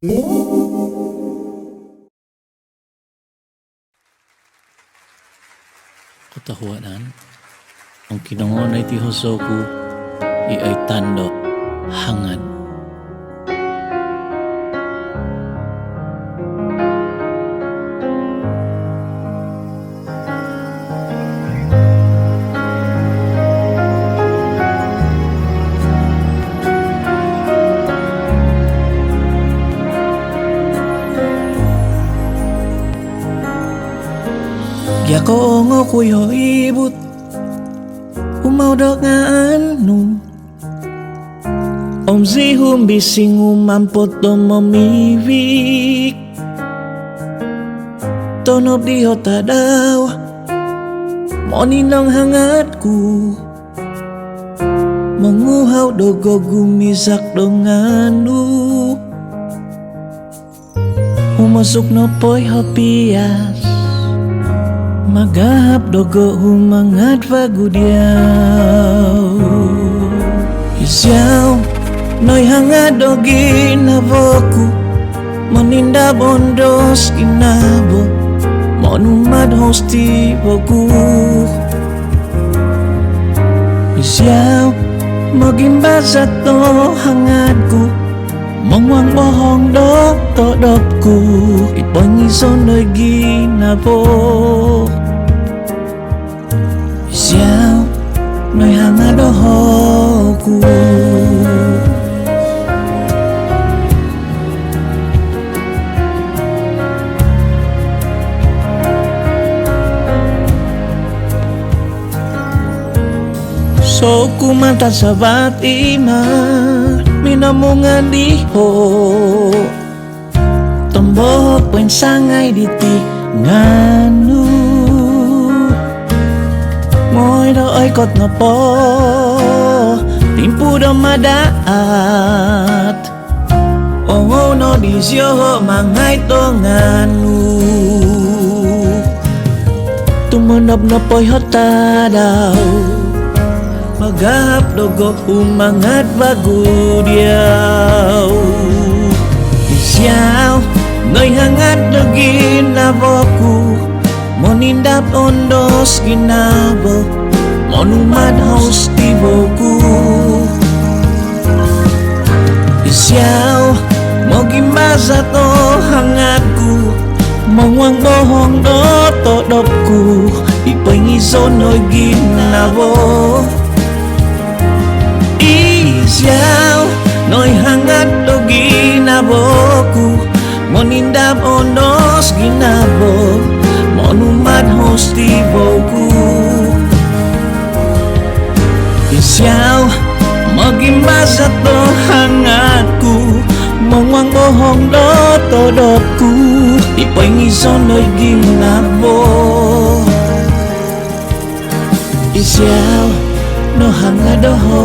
Katahuanan, ang kinangon ay tihosoku, ay tando, hangad. Yako ngo kuyo ibut umaudok nga anu Om zihum bising umampot to mamivik Tonob di hota daw Moninang hangatku Menguhaw dogo gumisak donganu Umasuk no poy hapias Magahap dogo humangat vagudiaw Isyaw Noy hangad dogi navoku Meninda bondos kinabo Monumad hosti bogu Isyaw Magimbaza to hangadku Mongwang bohong dok to dopku Ipangison noy ginabo Isyaw Noy hangad dohoku So kumanta sabat ima Minamungan diho Tombok puen sangay ditik nganu Moy do oy kot na po Timpu do madaat Oh no disyo mangay to nganu Tumanap na po'y hota daw Magahap dogo umangat bagudiaw Isyaw Noy hangat dogi navoku Monindap ondos ginabo Monumad haus tiboku Isyaw Mogimbaza to hangatku Mongwang bohong do to dopku Ipangison noy ginabo Isyaw Noy hangat do ginaboku Monindap ondos ginabo Monumad hosti boku Isyaw Magimbaza to hangatku Mongwang bohong do to dopku Ipangison noy ginabo Isyaw No hangad doho